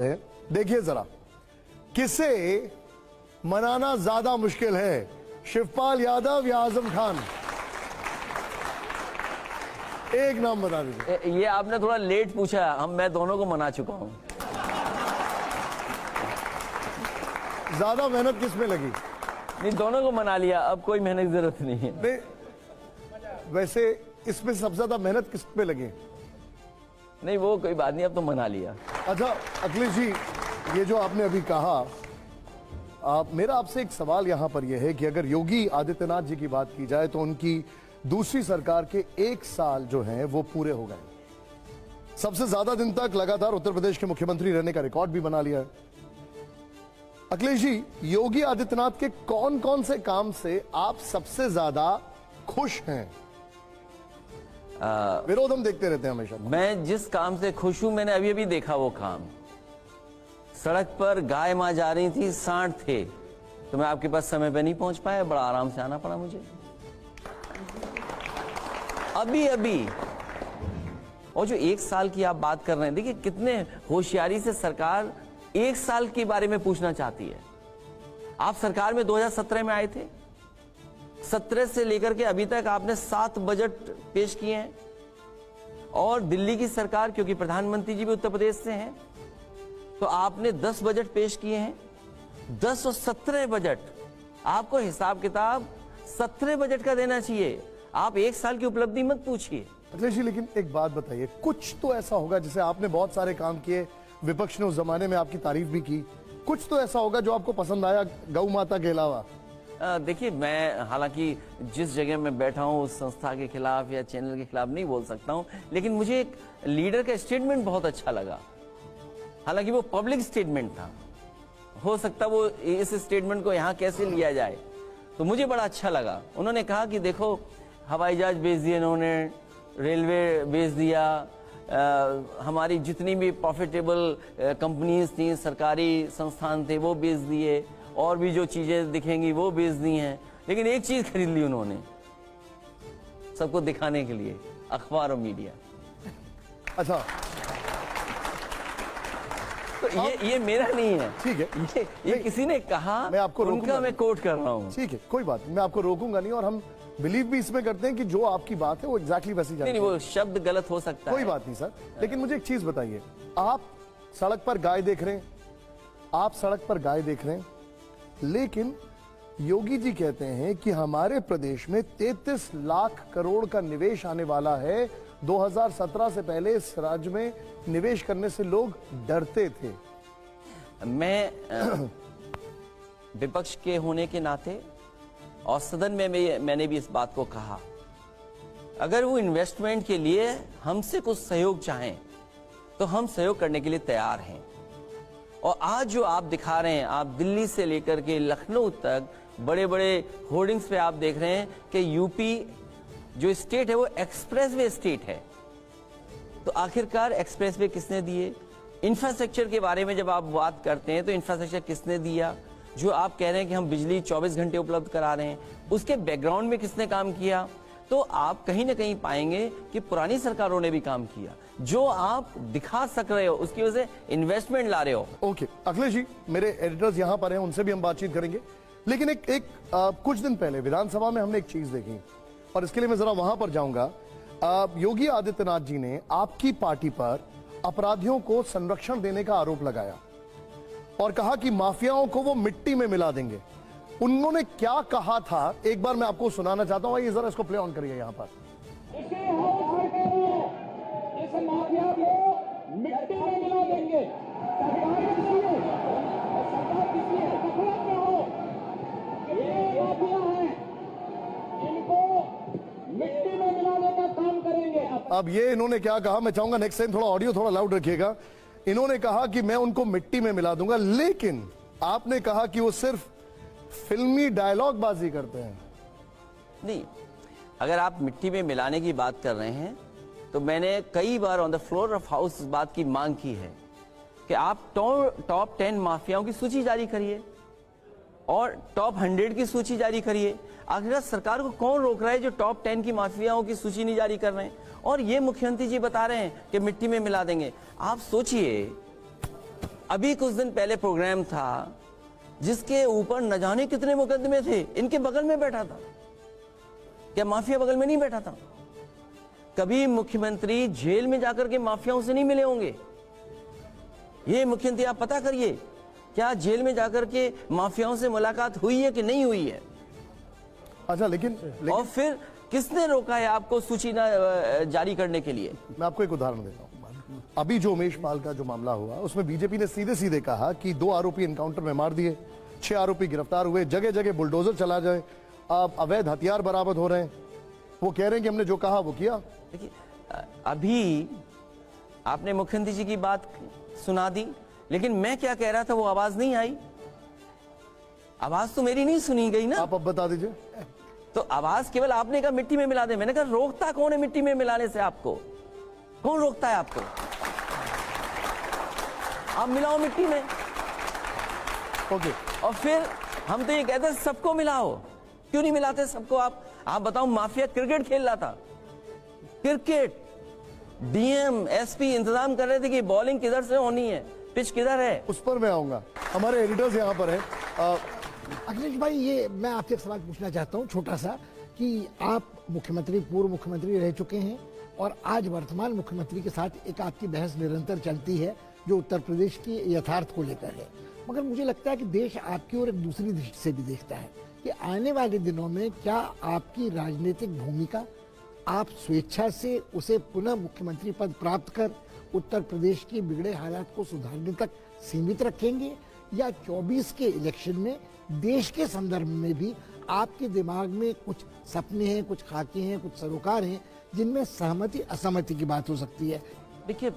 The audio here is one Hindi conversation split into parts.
देखिए जरा, किसे मनाना ज्यादा मुश्किल है, शिवपाल यादव या आजम खान? एक नाम बता दीजिए। ये आपने थोड़ा लेट पूछा, मैं दोनों को मना चुका हूं। ज्यादा मेहनत किस में लगी? नहीं, दोनों को मना लिया, अब कोई मेहनत की जरूरत नहीं है। नहीं, वैसे इसमें सबसे ज्यादा मेहनत किस पे लगी? नहीं, वो कोई बात नहीं, अब तो मना लिया। अच्छा अखिलेश जी, ये जो आपने अभी कहा, मेरा आपसे एक सवाल यहां पर यह है कि अगर योगी आदित्यनाथ जी की बात की जाए तो उनकी दूसरी सरकार के 1 साल जो हैं वो पूरे हो गए। सबसे ज्यादा दिन तक लगातार उत्तर प्रदेश के मुख्यमंत्री रहने का रिकॉर्ड भी बना लिया है। अखिलेश जी, योगी आदित्यनाथ के कौन कौन से काम से आप सबसे ज्यादा खुश हैं? विरोध हम देखते रहते हैं हमेशा। मैं जिस काम से खुश हूं, मैंने अभी अभी देखा वो काम। सड़क पर गाय मां जा रही थी, सांड थे, तो मैं आपके पास समय पे नहीं पहुंच पाया, बड़ा आराम से आना पड़ा मुझे अभी अभी। और जो 1 साल की आप बात कर रहे हैं, देखिए कितने होशियारी से सरकार 1 साल के बारे में पूछना चाहती है। आप सरकार में 2017 में आए थे, 17 से लेकर के अभी तक आपने 7 बजट पेश किए हैं। और दिल्ली की सरकार, क्योंकि प्रधानमंत्री जी भी उत्तर प्रदेश से हैं, तो आपने 10 बजट पेश किए हैं। 10 और 17 बजट, आपको हिसाब किताब 17 बजट का देना चाहिए। आप 1 साल की उपलब्धि मत पूछिए। अखिलेश जी, लेकिन एक बात बताइए, कुछ तो ऐसा होगा, जैसे आपने बहुत सारे काम किए, विपक्ष ने उस जमाने में आपकी तारीफ भी की, कुछ तो ऐसा होगा जो आपको पसंद आया गौ माता के अलावा? देखिए, मैं हालांकि जिस जगह मैं बैठा हूं उस संस्था के खिलाफ या चैनल के खिलाफ नहीं बोल सकता हूं, लेकिन मुझे एक लीडर का स्टेटमेंट बहुत अच्छा लगा। हालांकि वो पब्लिक स्टेटमेंट था, हो सकता वो इस स्टेटमेंट को यहां कैसे लिया जाए, तो मुझे बड़ा अच्छा लगा। उन्होंने कहा कि देखो, हवाई जहाज बेच दिए इन्होंने, रेलवे बेच दिया, हमारी जितनी भी प्रॉफिटेबल कंपनीज थी, सरकारी संस्थान थे, वो बेच दिए, और भी जो चीजें दिखेंगी वो बेच दी हैं, लेकिन एक चीज खरीद ली उन्होंने सबको दिखाने के लिए, अखबार और मीडिया। अच्छा, तो ये मेरा नहीं है, ठीक है, ये किसी ने कहा, मैं आपको उनका मैं कोट कर रहा हूँ। ठीक है, कोई बात नहीं, मैं आपको रोकूंगा नहीं, और हम बिलीव भी इसमें करते हैं कि जो आपकी बात है वो एग्जैक्टली वैसी जाती है। नहीं, वो शब्द गलत हो सकता है, कोई बात नहीं सर, लेकिन मुझे एक चीज बताइए, आप सड़क पर गाय देख रहे हैं, आप सड़क पर गाय देख रहे हैं, लेकिन योगी जी कहते हैं कि हमारे प्रदेश में 33 लाख करोड़ का निवेश आने वाला है। 2017 से पहले इस राज्य में निवेश करने से लोग डरते थे। मैं विपक्ष के होने के नाते और सदन में मैंने भी इस बात को कहा, अगर वो इन्वेस्टमेंट के लिए हमसे कुछ सहयोग चाहें तो हम सहयोग करने के लिए तैयार हैं। और आज जो आप दिखा रहे हैं, आप दिल्ली से लेकर के लखनऊ तक बड़े बड़े होर्डिंग्स पे आप देख रहे हैं कि यूपी जो स्टेट है वो एक्सप्रेसवे स्टेट है। तो आखिरकार एक्सप्रेसवे किसने दिए? इंफ्रास्ट्रक्चर के बारे में जब आप बात करते हैं तो इंफ्रास्ट्रक्चर किसने दिया? जो आप कह रहे हैं कि हम बिजली 24 घंटे उपलब्ध करा रहे हैं, उसके बैकग्राउंड में किसने काम किया? तो आप कहीं ना कहीं पाएंगे कि पुरानी सरकारों ने भी काम किया। जो आप दिखा सक रहे हो उसकी वजह से इन्वेस्टमेंट ला रहे हो। ओके अखिलेश जी, मेरे एडिटर्स यहां पर हैं, उनसे भी हम बातचीत करेंगे, लेकिन कुछ दिन पहले विधानसभा में हमने एक चीज देखी, और इसके लिए मैं जरा वहां पर जाऊंगा। योगी आदित्यनाथ जी ने आपकी पार्टी पर अपराधियों को संरक्षण देने का आरोप लगाया और कहा कि माफियाओं को वो मिट्टी में मिला देंगे। उन्होंने क्या कहा था, एक बार मैं आपको सुनाना चाहता हूं, ये जरा इसको प्ले ऑन करिए यहां पर। इस माफिया को मिट्टी में मिला देंगे। सरकार किसी है, सरकार किसी है, गफलत में हो, ये माफिया है, इनको मिट्टी में मिलाने का काम करेंगे। अब ये इन्होंने क्या कहा, मैं चाहूंगा नेक्स्ट टाइम थोड़ा ऑडियो थोड़ा लाउड रखिएगा। इन्होंने कहा कि मैं उनको मिट्टी में मिला दूंगा, लेकिन आपने कहा कि वो सिर्फ फिल्मी डायलॉग बाजी करते हैं। नहीं, अगर आप मिट्टी में मिलाने की बात कर रहे हैं तो मैंने कई बार on the floor of house इस बात की मांग की है कि आप टॉप 10 माफियाओं की सूची जारी करिए और टॉप 100 की सूची जारी करिए। आखिर सरकार को कौन रोक रहा है जो टॉप 10 की माफियाओं की सूची नहीं जारी कर रहे हैं? और ये मुख्यमंत्री जी बता रहे हैं कि मिट्टी में मिला देंगे। आप सोचिए, अभी कुछ दिन पहले प्रोग्राम था जिसके ऊपर न जाने कितने मुकदमे थे, इनके बगल में बैठा था। क्या माफिया बगल में नहीं बैठा था? कभी मुख्यमंत्री जेल में जाकर के माफियाओं से नहीं मिले होंगे। ये मुख्यमंत्री आप पता करिए, क्या जेल में जाकर के माफियाओं से मुलाकात हुई है कि नहीं हुई है? अच्छा, लेकिन और फिर किसने रोका है आपको सूची ना जारी करने के लिए? मैं आपको एक उदाहरण देता हूं। अभी जो उमेश पाल का जो मामला हुआ, उसमें बीजेपी ने सीधे सीधे कहा कि 2 आरोपी एनकाउंटर में मार दिए, 6 आरोपी गिरफ्तार हुए, जगह जगह बुलडोजर चला जाए, अब अवैध हथियार बरामद हो रहे हैं। वो कह रहे हैं कि हमने जो कहा वो किया। देखिए, अभी आपने मुख्यमंत्री जी की बात सुना दी, लेकिन मैं क्या कह रहा था वो आवाज नहीं आई। आवाज तो मेरी नहीं सुनी गई ना। आप अब बता दीजिए। तो आवाज केवल आपने कहा मिट्टी में मिला दे। मैंने कहा रोकता कौन है मिट्टी में मिलाने से? आपको कौन रोकता है? आपको आप मिलाओ मिट्टी में। ओके। और फिर हम तो ये कहते हैं सबको मिलाओ। क्यों नहीं मिलाते सबको? आप बताओ, माफिया क्रिकेट खेल रहा था, क्रिकेट डीएम एसपी इंतजाम कर रहे थे कि बॉलिंग किधर से होनी है, पिच किधर है। उस पर मैं आऊंगा, हमारे एडिटर्स यहाँ पर हैं। अखिलेश भाई, ये मैं आपसे एक सवाल पूछना चाहता हूँ छोटा सा, कि आप मुख्यमंत्री, पूर्व मुख्यमंत्री रह चुके हैं और आज वर्तमान मुख्यमंत्री के साथ एक आपकी बहस निरंतर चलती है जो उत्तर प्रदेश की यथार्थ को लेकर है। मगर मुझे लगता है कि देश आपकी ओर एक दूसरी दृष्टि से भी देखता है कि आने वाले दिनों में क्या आपकी राजनीतिक भूमिका, आप स्वेच्छा से उसे पुनः मुख्यमंत्री पद प्राप्त कर उत्तर प्रदेश के बिगड़े हालात को सुधारने तक सीमित रखेंगे, या 24 के इलेक्शन में देश के संदर्भ में भी आपके दिमाग में कुछ सपने हैं, कुछ खाके हैं, कुछ सरोकार हैं जिनमें सहमति असहमति की बात हो सकती है? देखिए,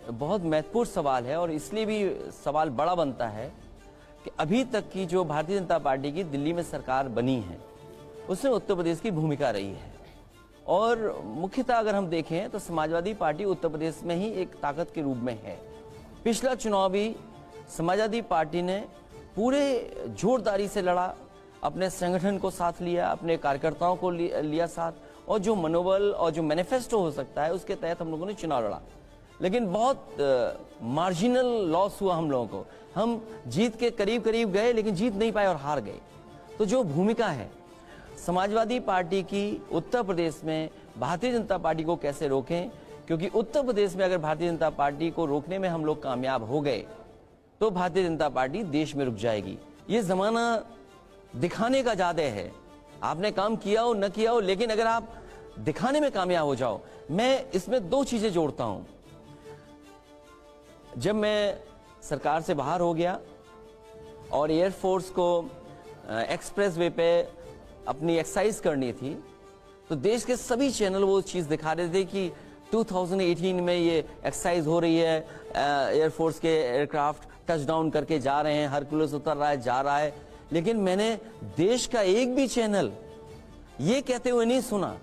बहुत महत्वपूर्ण सवाल है और इसलिए भी सवाल बड़ा बनता है कि अभी तक की जो भारतीय जनता पार्टी की दिल्ली में सरकार बनी है उसमें उत्तर प्रदेश की भूमिका रही है। और मुख्यतः अगर हम देखें तो समाजवादी पार्टी उत्तर प्रदेश में ही एक ताकत के रूप में है। पिछला चुनाव भी समाजवादी पार्टी ने पूरे जोरदारी से लड़ा, अपने संगठन को साथ लिया, अपने कार्यकर्ताओं को लिया साथ, और जो मनोबल और जो मैनिफेस्टो हो सकता है उसके तहत हम लोगों ने चुनाव लड़ा। लेकिन बहुत मार्जिनल लॉस हुआ हम लोगों को। हम जीत के करीब करीब गए लेकिन जीत नहीं पाए और हार गए। तो जो भूमिका है समाजवादी पार्टी की उत्तर प्रदेश में भारतीय जनता पार्टी को कैसे रोकें, क्योंकि उत्तर प्रदेश में अगर भारतीय जनता पार्टी को रोकने में हम लोग कामयाब हो गए तो भारतीय जनता पार्टी देश में रुक जाएगी। ये जमाना दिखाने का ज्यादा है, आपने काम किया हो न किया हो, लेकिन अगर आप दिखाने में कामयाब हो जाओ। मैं इसमें 2 चीजें जोड़ता हूं। जब मैं सरकार से बाहर हो गया और एयरफोर्स को एक्सप्रेसवे पे अपनी एक्सरसाइज करनी थी तो देश के सभी चैनल वो चीज दिखा रहे थे कि 2018 में ये एक्सरसाइज हो रही है, एयरफोर्स के एयरक्राफ्ट टचडाउन करके जा रहे हैं, हरकुलस उतर रहा है, जा रहा है। लेकिन मैंने देश का एक भी चैनल ये कहते हुए नहीं सुना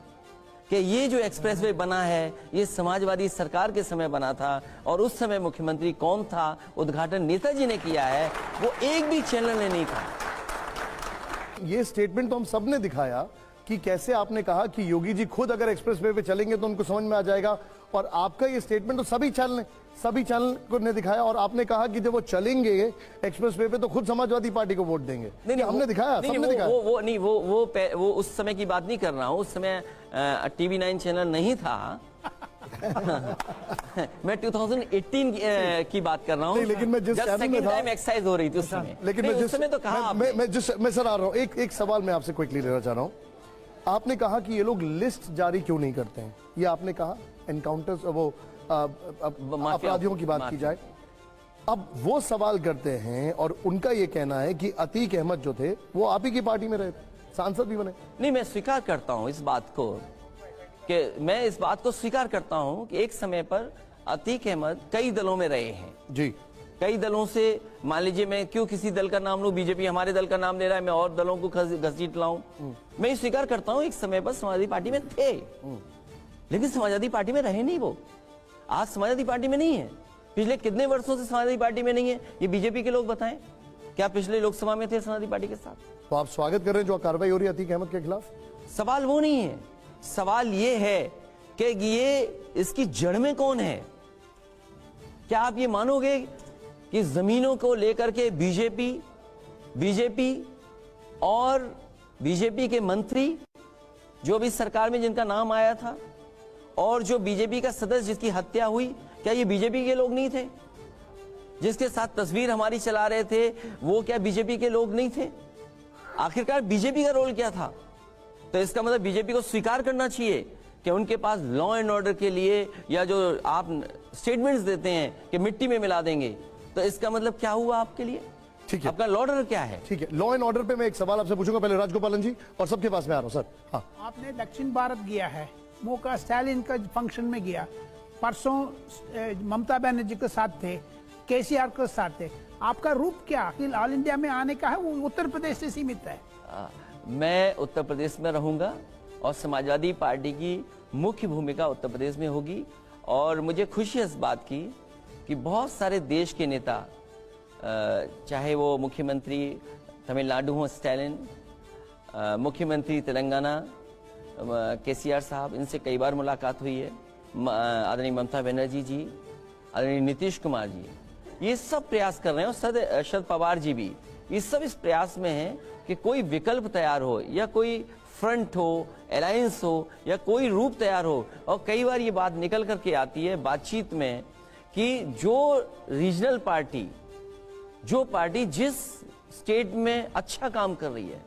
कि ये जो एक्सप्रेसवे बना है ये समाजवादी सरकार के समय बना था और उस समय मुख्यमंत्री कौन था, उद्घाटन नेताजी ने किया है, वो एक भी चैनल ने नहीं कहा। ये स्टेटमेंट तो हम सब ने दिखाया कि कैसे आपने कहा कि योगी जी खुद अगर एक्सप्रेसवे पे चलेंगे तो उनको समझ में आ जाएगा, और आपका ये स्टेटमेंट तो सभी चैनल को ने दिखाया, और आपने कहा कि जब वो चलेंगे एक्सप्रेसवे पे तो खुद समाजवादी पार्टी को वोट देंगे। नहीं, हमने दिखाया, सबने दिखाया। वो उस समय की बात नहीं कर रहा हूँ, उस समय टीवी 9 चैनल नहीं था। मैं 2018 की बात कर रहा हूँ, लेकिन मैं जिस चैनल में था एक्सरसाइज हो रही थी उस समय। लेकिन मैं उस समय तो कहा मैं सर आ रहा हूँ, एक सवाल मैं आपसे क्विकली लेना चाह रहा हूँ। आपने कहा कि ये लोग लिस्ट जारी क्यों नहीं करते हैं, ये आपने कहा एनकाउंटर्स, वो अपराधियों की बात की जाए। अब वो सवाल करते हैं और उनका ये कहना है कि अतीक अहमद जो थे वो आप ही की पार्टी में रहे थे, सांसद भी बने। नहीं, मैं स्वीकार करता हूं इस बात को, कि मैं इस बात को स्वीकार करता हूं कि एक समय पर अतीक अहमद कई दलों में रहे हैं जी, कई दलों से। मान लीजिए मैं क्यों किसी दल का नाम लूं, बीजेपी हमारे दल का नाम ले रहा है, मैं और दलों को घसीट लाऊं। मैं स्वीकार करता हूं एक समय पर समाजवादी पार्टी में थे, लेकिन समाजवादी पार्टी में रहे नहीं। वो आज समाजवादी पार्टी में नहीं है, पिछले कितने वर्षों से समाजवादी पार्टी में नहीं है, ये बीजेपी के लोग बताएं। क्या पिछले लोकसभा में थे समाजवादी पार्टी के साथ? तो आप स्वागत कर रहे हैं जो कार्रवाई हो रही है अतीक अहमद के खिलाफ? सवाल वो नहीं है, सवाल ये है कि ये इसकी जड़ में कौन है। क्या आप ये मानोगे कि जमीनों को लेकर के बीजेपी और बीजेपी के मंत्री जो भी सरकार में जिनका नाम आया था और जो बीजेपी का सदस्य जिसकी हत्या हुई, क्या ये बीजेपी के लोग नहीं थे? जिसके साथ तस्वीर हमारी चला रहे थे वो क्या बीजेपी के लोग नहीं थे? आखिरकार बीजेपी का रोल क्या था? तो इसका मतलब बीजेपी को स्वीकार करना चाहिए कि उनके पास लॉ एंड ऑर्डर के लिए, या जो आप स्टेटमेंट्स देते हैं कि मिट्टी में मिला देंगे, तो इसका मतलब क्या हुआ आपके लिए? ठीक है, आपका लॉ ऑर्डर क्या है? ठीक है, लॉ एंड ऑर्डर पे मैं एक सवाल आपसे पूछूंगा, पहले राजगोपालन जी और सबके पास में आ रहा हूं सर। हाँ, आपने दक्षिण भारत गया है, मौका स्टालिन का फंक्शन में गया, परसों ममता बनर्जी के साथ थे, केसीआर के साथ थे, आपका रूप क्या कि ऑल इंडिया में आने का है? वो उत्तर प्रदेश से सीमित है। मैं उत्तर प्रदेश में रहूंगा और समाजवादी पार्टी की मुख्य भूमिका उत्तर प्रदेश में होगी। और मुझे खुशी है इस बात की कि बहुत सारे देश के नेता, चाहे वो मुख्यमंत्री तमिलनाडु हो स्टालिन, मुख्यमंत्री तेलंगाना केसीआर साहब, इनसे कई बार मुलाकात हुई है, आदरणीय ममता बनर्जी जी, आदरणीय नीतीश कुमार जी, ये सब प्रयास कर रहे हैं। और शरद पवार जी भी, ये सब इस प्रयास में हैं कि कोई विकल्प तैयार हो, या कोई फ्रंट हो, अलायंस हो, या कोई रूप तैयार हो। और कई बार ये बात निकल करके आती है बातचीत में कि जो रीजनल पार्टी, जो पार्टी जिस स्टेट में अच्छा काम कर रही है,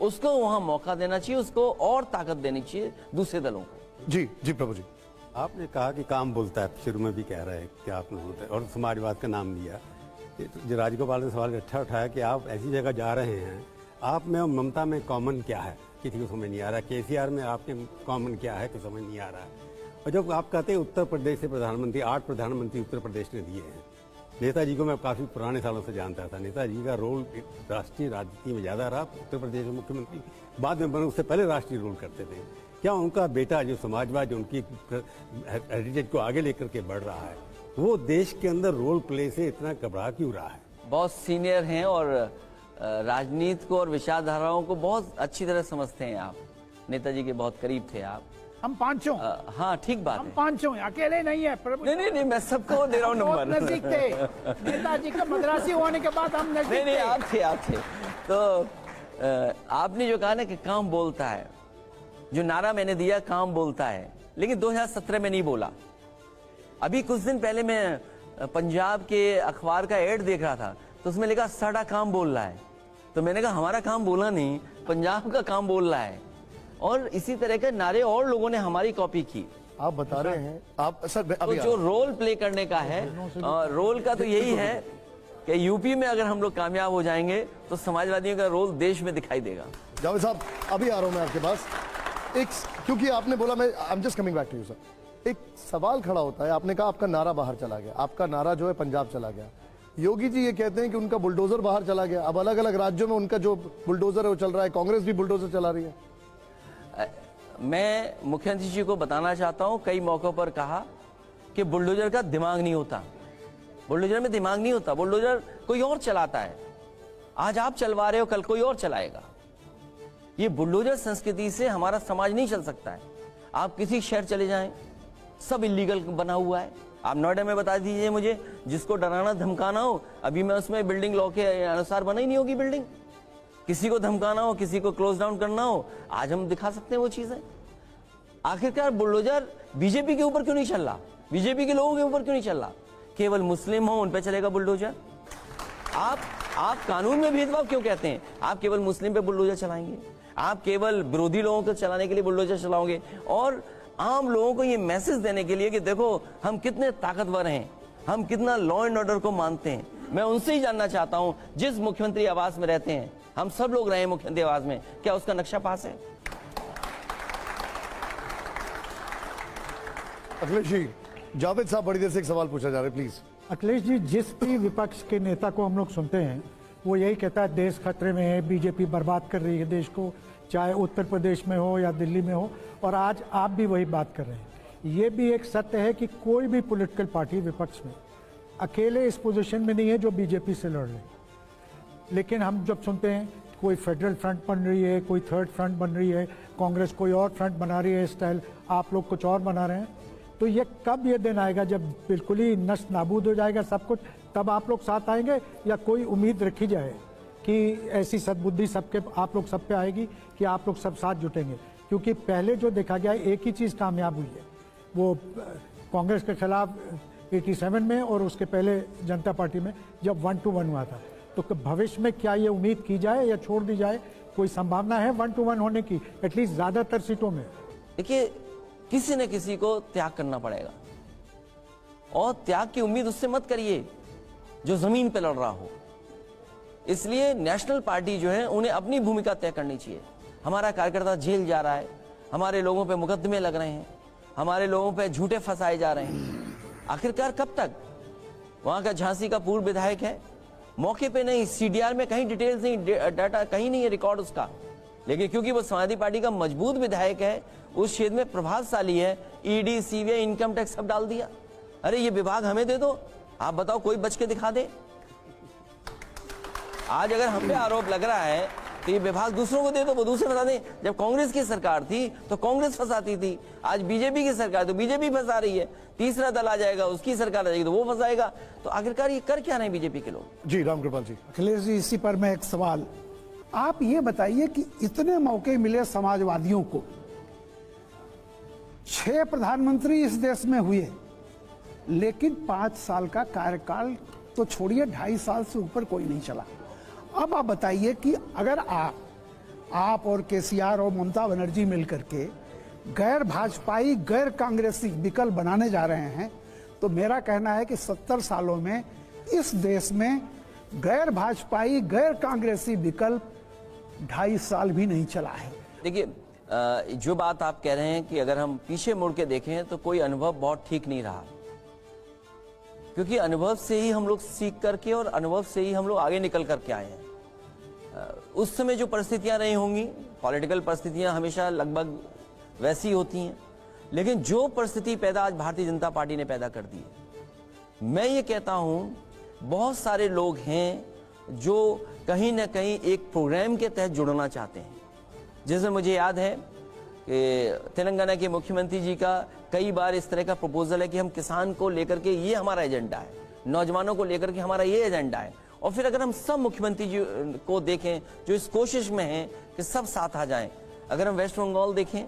उसको वहां मौका देना चाहिए, उसको और ताकत देनी चाहिए दूसरे दलों को। जी जी प्रभु जी, आपने कहा कि काम बोलता है, शुरू में भी कह रहे हैं कि आपने बोलता है, और समाजवाद का नाम लिया। जो राजगोपाल ने सवाल अच्छा उठाया कि आप ऐसी जगह जा रहे हैं, आप में और ममता में कॉमन क्या है, किसी को समझ नहीं आ रहा। केसीआर में आपके कॉमन क्या है, तो समझ नहीं आ रहा है। और जब आप कहते हैं उत्तर प्रदेश से प्रधानमंत्री, 8 प्रधानमंत्री उत्तर प्रदेश ने दिए हैं। नेताजी को मैं काफ़ी पुराने सालों से जानता था। नेताजी का रोल राष्ट्रीय राजनीति में ज़्यादा रहा। उत्तर प्रदेश में मुख्यमंत्री बाद में बने, उससे पहले राष्ट्रीय रोल करते थे। क्या उनका बेटा जो समाजवाद, जो उनकी हेरिटेज को आगे लेकर के बढ़ रहा है, वो देश के अंदर रोल प्ले से इतना घबरा क्यों रहा है? बहुत सीनियर हैं और राजनीति को और विचारधाराओं को बहुत अच्छी तरह समझते हैं आप। नेताजी के बहुत करीब थे आप। हम पांचों, हाँ ठीक बात हम है। पांचों अकेले नहीं है प्रभु। नहीं, मैं सबको दे रहा हूँ बहुत नंबर। नजदीक थे नेताजी का मद्रासी होने के बाद हम नजदीक नहीं, थे। आप थे। तो आपने जो कहा ना कि काम बोलता है, जो नारा मैंने दिया काम बोलता है, लेकिन 2017 में नहीं बोला। अभी कुछ दिन पहले मैं पंजाब के अखबार का एड देख रहा था, तो उसमें लिखा साड़ा काम बोल रहा है। तो मैंने कहा हमारा काम बोला नहीं, पंजाब का काम बोल रहा है। और इसी तरह के नारे और लोगों ने हमारी कॉपी की। आप बता रहे हैं आप सर, तो जो रोल प्ले करने का है, रोल का तो यही है कि यूपी में अगर हम लोग कामयाब हो जाएंगे तो समाजवादियों का रोल देश में दिखाई देगा। जावेद साहब, अभी आ रहा हूं मैं आपके पास। एक, क्योंकि आपने बोला, मैं I am just coming back to you sir. एक सवाल खड़ा होता है, आपने कहा आपका नारा बाहर चला गया, आपका नारा जो है पंजाब चला गया। योगी जी ये कहते हैं कि उनका बुलडोजर बाहर चला गया। अब अलग अलग राज्यों में उनका जो बुलडोजर है वो चल रहा है, कांग्रेस भी बुलडोजर चला रही है। मैं मुख्यमंत्री जी को बताना चाहता हूं, कई मौकों पर कहा कि बुलडोजर का दिमाग नहीं होता, बुलडोजर में दिमाग नहीं होता, बुलडोजर कोई और चलाता है। आज आप चलवा रहे हो, कल कोई और चलाएगा। ये बुलडोजर संस्कृति से हमारा समाज नहीं चल सकता है। आप किसी शहर चले जाएं, सब इलीगल बना हुआ है। आप नोएडा में बता दीजिए मुझे, जिसको डराना धमकाना हो, अभी मैं उसमें बिल्डिंग लॉ के अनुसार बनाई नहीं होगी बिल्डिंग। किसी को धमकाना हो, किसी को क्लोज डाउन करना हो, आज हम दिखा सकते हैं वो चीजें। आखिरकार बुलडोजर बीजेपी के ऊपर क्यों नहीं चल रहा, बीजेपी के लोगों के ऊपर क्यों नहीं चल रहा? केवल मुस्लिम हो उन पे चलेगा बुलडोजर? आप कानून में भेदभाव क्यों कहते हैं? आप केवल मुस्लिम पे बुलडोजर चलाएंगे, आप केवल विरोधी लोगों को चलाने के लिए बुलडोजर चलाओगे, और आम लोगों को ये मैसेज देने के लिए कि देखो हम कितने ताकतवर हैं, हम कितना लॉ एंड ऑर्डर को मानते हैं। मैं उनसे ही जानना चाहता हूं, जिस मुख्यमंत्री आवास में रहते हैं, हम सब लोग रहे मुख्यमंत्री आवास में, क्या उसका नक्शा पास है? अखिलेश जी, जावेद साहब बड़ी देर से एक सवाल पूछा जा रहा है, प्लीज। अखिलेश जी, जिस भी विपक्ष के नेता को हम लोग सुनते हैं वो यही कहता है देश खतरे में है, बीजेपी बर्बाद कर रही है देश को, चाहे उत्तर प्रदेश में हो या दिल्ली में हो। और आज आप भी वही बात कर रहे हैं। ये भी एक सत्य है कि कोई भी पॉलिटिकल पार्टी विपक्ष में अकेले इस पोजीशन में नहीं है जो बीजेपी से लड़ रहे हैं। लेकिन हम जब सुनते हैं कोई फेडरल फ्रंट बन रही है, कोई थर्ड फ्रंट बन रही है, कांग्रेस कोई और फ्रंट बना रही है स्टाइल, आप लोग कुछ और बना रहे हैं, तो ये कब ये दिन आएगा जब बिल्कुल ही नष्ट नाबूद हो जाएगा सब कुछ, तब आप लोग साथ आएंगे, या कोई उम्मीद रखी जाए कि ऐसी सद्बुद्धि सबके आप लोग सब पे आएगी कि आप लोग सब साथ जुटेंगे? क्योंकि पहले जो देखा गया एक ही चीज़ कामयाब हुई है, वो कांग्रेस के खिलाफ 87 में और उसके पहले जनता पार्टी में जब 1-to-1 हुआ था। तो भविष्य में क्या ये उम्मीद की जाए या छोड़ दी जाए? कोई संभावना है 1-to-1 होने की एटलीस्ट ज़्यादातर सीटों में? देखिए, किसी न किसी को त्याग करना पड़ेगा, और त्याग की उम्मीद उससे मत करिए जो जमीन पे लड़ रहा हो। इसलिए नेशनल पार्टी जो है उन्हें अपनी भूमिका तय करनी चाहिए। हमारा कार्यकर्ता जेल जा रहा है, हमारे लोगों पे मुकदमे लग रहे हैं, हमारे लोगों पे झूठे फंसाए जा रहे हैं, आखिरकार कब तक? वहां का झांसी का पूर्व विधायक है, मौके पे नहीं, सीडीआर में कहीं डिटेल्स नहीं, डाटा कहीं नहीं है, रिकॉर्ड उसका, लेकिन क्योंकि वो समाजवादी पार्टी का मजबूत विधायक है, उस क्षेत्र में प्रभावशाली है, ईडी, सीबीआई, इनकम टैक्स सब डाल दिया। अरे ये विभाग हमें दे दो, आप बताओ कोई बच के दिखा दे। आज अगर हम पे आरोप लग रहा है तो ये विभाग दूसरों को दे दो, वो दूसरे फंसा दें। जब कांग्रेस की सरकार थी तो कांग्रेस फंसाती थी, आज बीजेपी की सरकार तो बीजेपी फंसा रही है, तीसरा दल आ जाएगा, उसकी सरकार आ जाएगी तो वो फंसाएगा। तो आखिरकार ये कर क्या रहे बीजेपी के लोग? जी रामकृपाल जी। अखिलेश जी, इसी पर मैं एक सवाल, आप ये बताइए कि इतने मौके मिले समाजवादियों को, 6 प्रधानमंत्री इस देश में हुए, लेकिन 5 साल का कार्यकाल तो छोड़िए, 2.5 साल से ऊपर कोई नहीं चला। अब आप बताइए कि अगर आप और केसीआर और ममता बनर्जी मिलकर के गैर भाजपाई, गैर कांग्रेसी विकल्प बनाने जा रहे हैं, तो मेरा कहना है कि 70 सालों में इस देश में गैर भाजपाई, गैर कांग्रेसी विकल्प 2.5 साल भी नहीं चला है। देखिए, जो बात आप कह रहे हैं कि अगर हम पीछे मुड़ के देखें तो कोई अनुभव बहुत ठीक नहीं रहा, क्योंकि अनुभव से ही हम लोग सीख करके और अनुभव से ही हम लोग आगे निकल करके आए हैं। उस समय जो परिस्थितियां रही होंगी, पॉलिटिकल परिस्थितियां हमेशा लगभग वैसी होती हैं, लेकिन जो परिस्थिति पैदा आज भारतीय जनता पार्टी ने पैदा कर दी है, मैं ये कहता हूं बहुत सारे लोग हैं जो कहीं ना कहीं एक प्रोग्राम के तहत जुड़ना चाहते हैं। जैसे मुझे याद है कि तेलंगाना के मुख्यमंत्री जी का कई बार इस तरह का प्रपोजल है कि हम किसान को लेकर के ये हमारा एजेंडा है, नौजवानों को लेकर के हमारा ये एजेंडा है। और फिर अगर हम सब मुख्यमंत्री जी को देखें जो इस कोशिश में हैं कि सब साथ आ जाएं, अगर हम वेस्ट बंगाल देखें,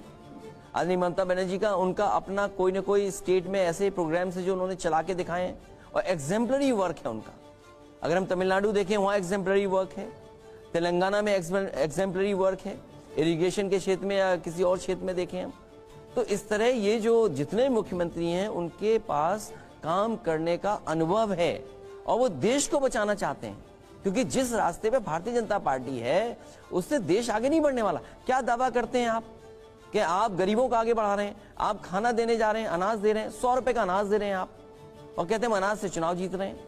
आदरणीय ममता बनर्जी का उनका अपना कोई ना कोई स्टेट में ऐसे प्रोग्राम्स है जो उन्होंने चला के दिखाए हैं और एग्जेम्पलरी वर्क है उनका। अगर हम तमिलनाडु देखें, वहाँ एग्जेम्पलरी वर्क है, तेलंगाना में एग्जेम्पलरी वर्क है, इरिगेशन के क्षेत्र में या किसी और क्षेत्र में देखें हम, तो इस तरह ये जो जितने मुख्यमंत्री हैं उनके पास काम करने का अनुभव है और वो देश को बचाना चाहते हैं, क्योंकि जिस रास्ते पे भारतीय जनता पार्टी है उससे देश आगे नहीं बढ़ने वाला। क्या दावा करते हैं आप कि आप गरीबों को आगे बढ़ा रहे हैं, आप खाना देने जा रहे हैं, अनाज दे रहे हैं, 100 रुपए का अनाज दे रहे हैं आप, और कहते हैं हम अनाज से चुनाव जीत रहे हैं।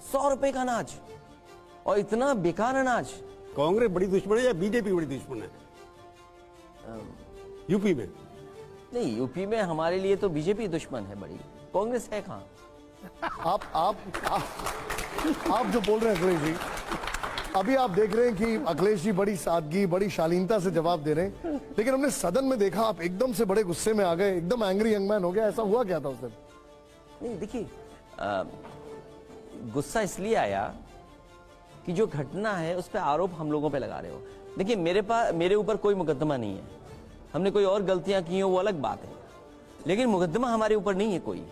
100 रुपए का अनाज और इतना बेकार अनाज। कांग्रेस बड़ी दुश्मन है या बीजेपी बड़ी दुश्मन है? यूपी में नहीं, यूपी में हमारे लिए तो बीजेपी दुश्मन है बड़ी, कांग्रेस है कहाँ। आप जो बोल रहे हैं अखिलेश जी, अभी आप देख रहे हैं कि अखिलेश जी बड़ी सादगी, बड़ी शालीनता से जवाब दे रहे हैं, लेकिन हमने सदन में देखा आप एकदम से बड़े गुस्से में आ गए, एकदम एंग्री यंग मैन हो गया। ऐसा हुआ क्या था उस दिन? नहीं, देखिए, गुस्सा इसलिए आया कि जो घटना है उस पर आरोप हम लोगों पे लगा रहे हो। देखिए, मेरे ऊपर कोई मुकदमा नहीं है, हमने कोई और गलतियां की हो वो अलग बात है, लेकिन मुकदमा हमारे ऊपर नहीं है कोई।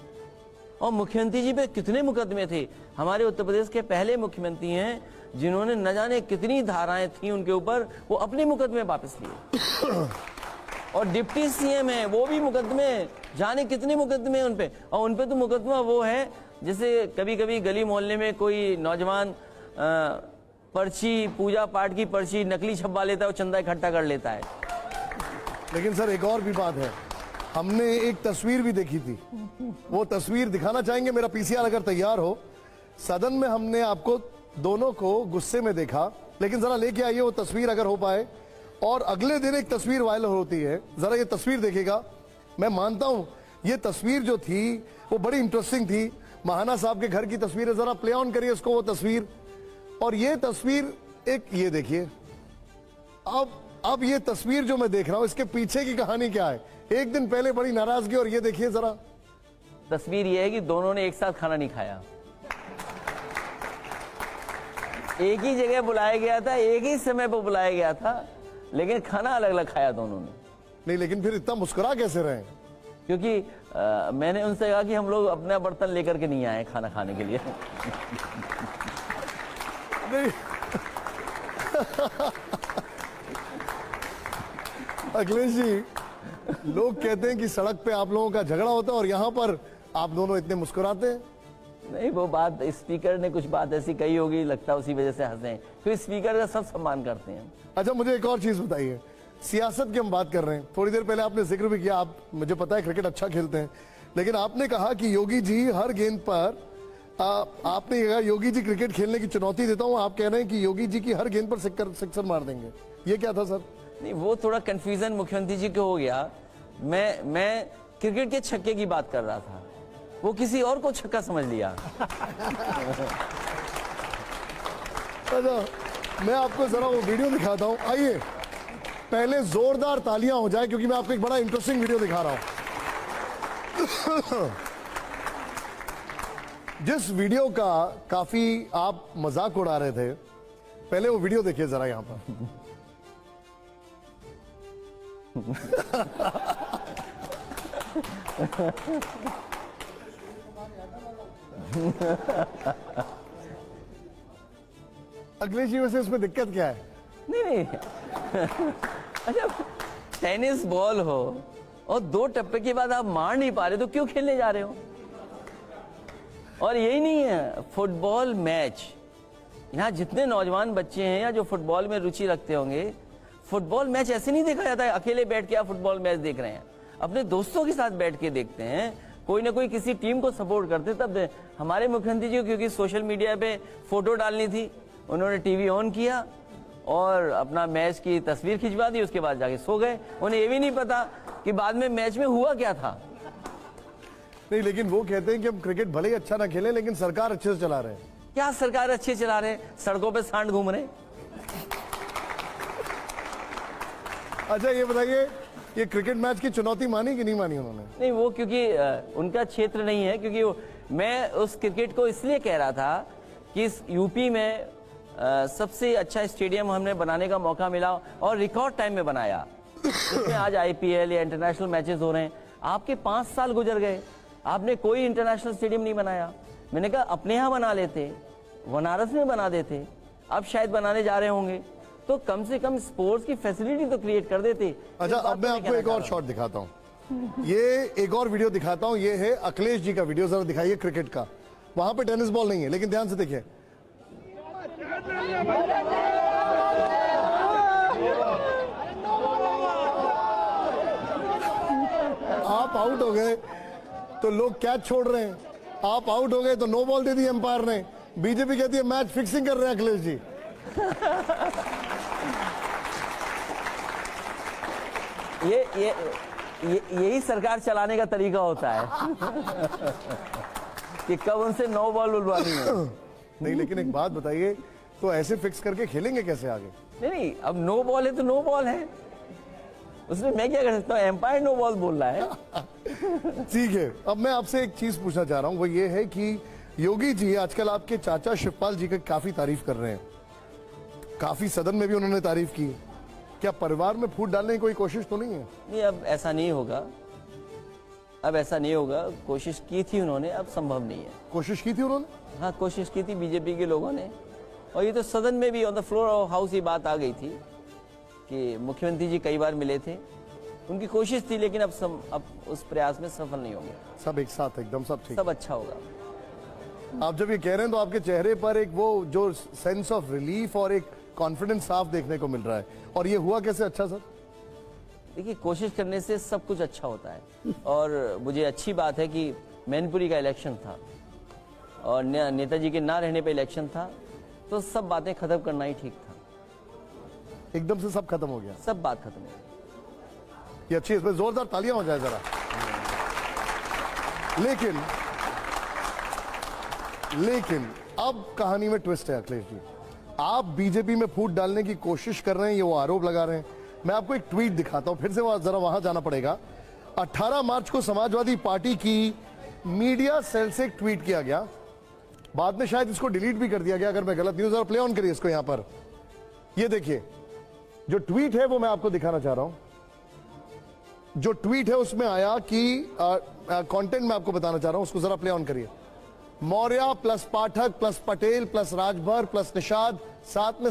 और मुख्यमंत्री जी पे कितने मुकदमे थे, हमारे उत्तर प्रदेश के पहले मुख्यमंत्री हैं जिन्होंने न जाने कितनी धाराएं थी उनके ऊपर, वो अपने मुकदमे वापस लिए। और डिप्टी सीएम है, वो भी मुकदमे, जाने कितने मुकदमे हैं उनपे, और उनपे तो मुकदमा वो है जैसे कभी कभी गली मोहल्ले में कोई नौजवान पर्ची, पूजा पाठ की पर्ची नकली छपवा लेता है, वो चंदा इकट्ठा कर लेता है। लेकिन सर एक और भी बात है, हमने एक तस्वीर भी देखी थी, वो तस्वीर दिखाना चाहेंगे मेरा पीसीआर अगर तैयार हो। सदन में हमने आपको दोनों को गुस्से में देखा, लेकिन जरा लेके आइए वो तस्वीर अगर हो पाए। और अगले दिन एक तस्वीर वायरल होती है, जरा ये तस्वीर देखिएगा। मैं मानता हूं ये तस्वीर जो थी वो बड़ी इंटरेस्टिंग थी, महाना साहब के घर की तस्वीर है, जरा प्ले ऑन करिए उसको वो तस्वीर। और ये तस्वीर एक, ये देखिए, अब ये तस्वीर जो मैं देख रहा हूं इसके पीछे की कहानी क्या है? एक दिन पहले बड़ी नाराजगी, और ये देखिए जरा तस्वीर ये है कि दोनों ने एक साथ खाना नहीं खाया। एक ही जगह बुलाया गया था, एक ही समय पर बुलाया गया था, लेकिन खाना अलग अलग खाया दोनों ने। नहीं, लेकिन फिर इतना मुस्कुरा कैसे रहे? क्योंकि मैंने उनसे कहा कि हम लोग अपना बर्तन लेकर के नहीं आए खाना खाने के लिए। नहीं अखिलेश जी, लोग कहते हैं कि सड़क पे आप लोगों का झगड़ा होता है और यहाँ पर आप दोनों इतने मुस्कुराते हैं। नहीं, वो बात स्पीकर ने कुछ बात ऐसी कही होगी, लगता है उसी वजह से हंसे हैं, क्योंकि स्पीकर का सब सम्मान करते हैं। अच्छा, मुझे एक और चीज बताइए, सियासत की हम बात कर रहे हैं, थोड़ी देर पहले आपने जिक्र भी किया, आप, मुझे पता है क्रिकेट अच्छा खेलते हैं, लेकिन आपने कहा कि योगी जी हर गेंद पर आपने कहा योगी जी क्रिकेट खेलने की चुनौती देता हूं, आप कह रहे हैं कि योगी जी की हर गेंद पर सिक्सर मार देंगे, ये क्या था सर? नहीं, वो थोड़ा कंफ्यूजन मुख्यमंत्री जी को हो गया। मैं क्रिकेट के छक्के की बात कर रहा था, वो किसी और को छक्का समझ लिया। अच्छा, मैं आपको जरा वो वीडियो दिखाता हूं, आइए पहले जोरदार तालियां हो जाए क्योंकि मैं आपको एक बड़ा इंटरेस्टिंग वीडियो दिखा रहा हूं। जिस वीडियो का काफी आप मजाक उड़ा रहे थे, पहले वो वीडियो देखिए जरा यहां पर। अखिलेश जी, वैसे इसमें दिक्कत क्या है? नहीं अच्छा, टेनिस बॉल हो और 2 टप्पे के बाद आप मार नहीं पा रहे तो क्यों खेलने जा रहे हो? और यही नहीं है, फुटबॉल मैच, यहाँ जितने नौजवान बच्चे हैं या जो फुटबॉल में रुचि रखते होंगे, फुटबॉल मैच ऐसे नहीं देखा जाता है अकेले बैठ के आप फुटबॉल मैच देख रहे हैं, अपने दोस्तों के साथ बैठ के देखते हैं, कोई ना कोई किसी टीम को सपोर्ट करते। तब हमारे मुख्यमंत्री जी को क्योंकि सोशल मीडिया पे फोटो डालनी थी, उन्होंने टीवी ऑन किया और अपना मैच की तस्वीर खिंचवा दी, उसके बाद जाके सो गए। उन्हें ये भी नहीं पता कि बाद में मैच में हुआ क्या था। नहीं, लेकिन वो कहते हैं कि हम क्रिकेट भले ही अच्छा ना खेलें लेकिन सरकार अच्छे से चला रहे हैं। क्या सरकार अच्छे चला रहे हैं? सड़कों पे सांड घूम रहे हैं। अच्छा, ये बताइए, ये क्रिकेट मैच की चुनौती मानी कि नहीं मानी उन्होंने? नहीं, वो क्योंकि उनका क्षेत्र नहीं है, क्योंकि मैं उस क्रिकेट को इसलिए कह रहा था कि इस यूपी में सबसे अच्छा स्टेडियम हमने बनाने का मौका मिला और रिकॉर्ड टाइम में बनाया, जिसमें आज आईपीएल या इंटरनेशनल मैचेस हो रहे हैं। आपके 5 साल गुजर गए, आपने कोई इंटरनेशनल स्टेडियम नहीं बनाया। मैंने कहा अपने यहाँ बना लेते, बनारस में बना देते, अब शायद बनाने जा रहे होंगे, तो कम से कम स्पोर्ट्स की फैसिलिटी तो क्रिएट कर देते। अच्छा, अब मैं आपको एक और शॉट दिखाता हूँ, ये एक और वीडियो दिखाता हूँ, ये है अखिलेश जी का वीडियो, जरा दिखाइए क्रिकेट का। वहां पे टेनिस बॉल नहीं है, लेकिन ध्यान से देखिए। आप आउट हो गए तो लोग कैच छोड़ रहे हैं, आप आउट हो गए तो नो बॉल दे दी एम्पायर ने। बीजेपी कहती है मैच फिक्सिंग कर रहे हैं अखिलेश जी। यही सरकार चलाने का तरीका होता है कि कब उनसे नो बॉल बुलवानी है। नहीं, लेकिन एक बात बताइए, तो ऐसे फिक्स करके खेलेंगे कैसे आगे? नहीं, अब नो बॉल है तो नो बॉल है, उसमें मैं क्या कर सकता हूँ? एम्पायर नो बॉल बोल रहा है। ठीक है, अब मैं आपसे एक चीज पूछना चाह रहा हूँ, वो ये है कि योगी जी आजकल आपके चाचा शिवपाल जी की काफी तारीफ कर रहे हैं, काफी सदन में भी उन्होंने तारीफ की। क्या परिवार में फूट डालने की कोई कोशिश तो नहीं है? नहीं, अब ऐसा नहीं होगा, अब ऐसा नहीं होगा। कोशिश की थी उन्होंने, अब संभव नहीं है। कोशिश की थी उन्होंने? हाँ, कोशिश की थी बीजेपी के लोगों ने, और ये तो सदन में भी on the floor of house ये बात आ गई थी कि मुख्यमंत्री जी कई बार मिले थे, उनकी कोशिश थी, लेकिन अब उस प्रयास में सफल नहीं होंगे। सब एक साथ एकदम सब ठीक, सब अच्छा होगा। आप जब ये कह रहे हैं तो आपके चेहरे पर एक वो जो सेंस ऑफ रिलीफ और एक कॉन्फिडेंस साफ देखने को मिल रहा है। और ये हुआ कैसे अच्छा सर? देखिए, कोशिश करने से सब कुछ अच्छा होता है, और मुझे अच्छी बात है कि मैनपुरी का इलेक्शन था और नेताजी के ना रहने पे इलेक्शन था, तो सब बातें खत्म करना ही ठीक था। एकदम से सब खत्म हो गया, सब बात खत्म हो गई। ये अच्छी, इसमें जोरदार तालियां हो जाए जरा। लेकिन अब कहानी में ट्विस्ट है अखिलेश जी, आप बीजेपी में फूट डालने की कोशिश कर रहे हैं, ये वो आरोप लगा रहे हैं। मैं आपको एक ट्वीट दिखाता हूं, फिर से जरा वहां जाना पड़ेगा। 18 मार्च को समाजवादी पार्टी की मीडिया सेल से एक ट्वीट किया गया, बाद में शायद इसको डिलीट भी कर दिया गया, अगर मैं गलत न्यूज। और प्ले ऑन करिए इसको यहां पर। ये देखिए जो ट्वीट है वो मैं आपको दिखाना चाह रहा हूं। जो ट्वीट है उसमें आया कि कंटेंट मैं आपको बताना चाह रहा हूं, उसको जरा प्ले ऑन करिए। Maurya plus Pathak plus Patel plus Rajbhar plus Nishad, साथ में